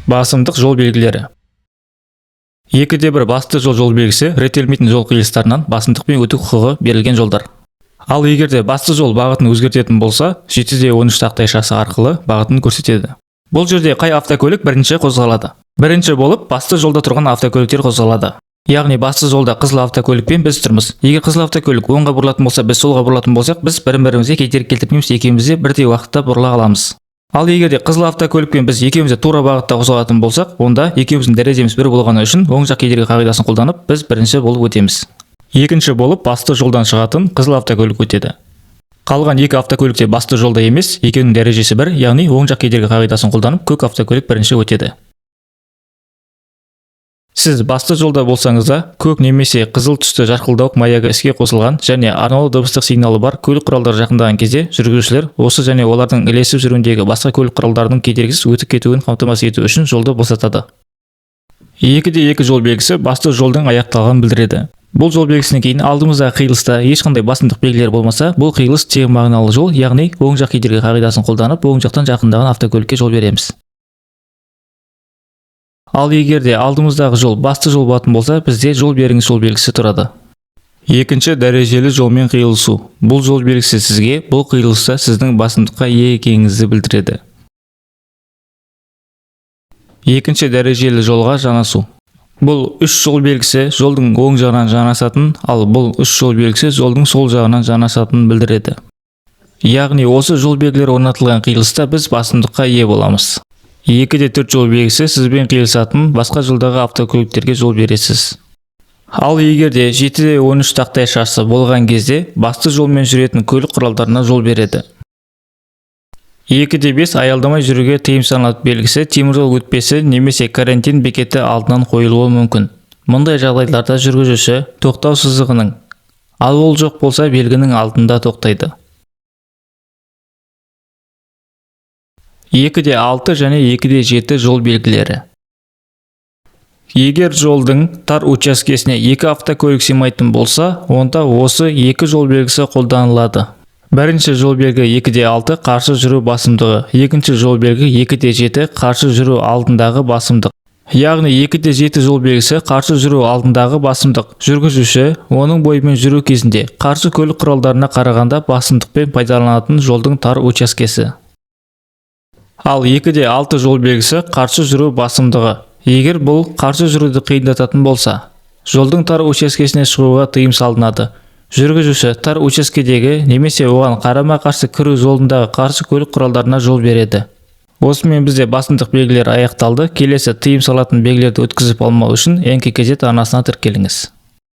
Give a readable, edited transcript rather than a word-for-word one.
Басымдық жол белгілері. 2/1 басты жол белгісі реттелмейтін жол қиылыстарынан басымдықпен өту құқығы берілген жолдар. Ал егерде басты жол бағытын өзгертетін болса, 7/13 тақтайшасы арқылы бағытын көрсетеді. Бұл жерде қай автокөлік бірінші қозғалады? Бірінші болып басты жолда тұрған автокөліктер қозғалады. Яғни басты жолда қызыл автокөлікпен біз тұрмыз. Егер қызыл автокөлік оңға бұрылатын болса, біз солға бұрылатын болсақ, біз бірін-бірімізге кедергі келтірмейміз, екеуміз де бірдей уақытта бұрыла аламыз. Ал егерде қызыл автокөлікпен біз екеуміз де тура бағытта қозғалатын болсақ, онда екеуміздің дәрежеміз бір болғаны үшін оң жақ кедергі қағидасын қолданып, біз бірінші болып өтеміз. Екінші болып басты жолдан шығатын қызыл автокөлік өтеді. Қалған екі автокөлік те басты жолда емес, екеуінің дәрежесі бір, яғни оң жақ кедергі қағидасын қолданып, көк автокөлік бірінші өтеді. Сіз басты жолда болсаңыз да, көк немесе қызыл түсті жарқылдауық маягы іске қосылған және арнаулы дыбыстық сигналы бар көлік құралдары жақындаған кезде жүргізушілер осы және олардың ілесіп жүруіндегі басқа көлік құралдарының кедергісіз өтіп кетуін қамтамасыз ету үшін жолды босатады. 2/2 жол белгісі басты жолдың аяқталғанын білдіреді. Бұл жол белгісінен кейін алдымыздағы қиылыста ешқандай басымдық белгілері болмаса, бұл қиылыс тең мағыналы жол, яғни оң жақ кедергі қағидасын қолданып, оң жақтан жақындаған автокөлікке жол береміз. Ал егерде алдымыздағы жол басты жол болатын болса, бізде жол беріңіз жол белгісі тұрады. Екінші дәрежелі жолмен қиылысу. Бұл жол белгісі сізге бұл қиылыста сіздің басымдыққа ие екеніңізді білдіреді. Екінші дәрежелі жолға жанасу. Бұл үш жол белгісі жолдың оң жағынан жанасатын, ал бұл үш жол белгісі жолдың сол жағынан жанасатынын білдіреді. Яғни осы жол белгілері орнатылған қиылыста біз басымдыққа ие боламыз. 2/4 жол белгісі сізбен қиылысатын басқа жолдағы автокөліктерге жол бересіз. Ал егерде 7/13 тақтайшасы болған кезде басты жолмен жүретін көлік құралдарына жол береді. 2/5 аялдамай жүруге тыйым салынады белгісі теміржол өтпесі немесе карантин бекеті алдынан қойылуы мүмкін. Мұндай жағдайларда жүргізуші тоқтау сызығының, ал ол жоқ болса белгінің алдында тоқтайды. 2/6 және 2/7 жол белгілері. Егер жолдың тар учаскесіне екі автокөлік сыймайтын болса, онда осы екі жол белгісі қолданылады. Бірінші жол белгі 2/6 қарсы жүру басымдығы, екінші жол белгі 2/7 қарсы жүру алдындағы басымдық. Яғни 2/7 жол белгісі қарсы жүру алдындағы басымдық. Жүргізуші оның бойымен жүру кезінде қарсы көлік құралдарына қарағанда басымдықпен пайдаланатын жолдың тар учаскесі. Ал 2/6 жол белгісі қарсы жүру басымдығы. Егер бұл қарсы жүруді қиындататын болса, жолдың тар учаскесіне шығуға тыйым салынады. Жүргізуші тар учаскедегі немесе оған қарама-қарсы кіру жолындағы қарсы көлік құралдарына жол береді. Осымен бізде басымдық белгілері аяқталды. Келесі тыйым салатын белгілерді өткізіп алмау үшін НККЗ арнасына тіркеліңіз.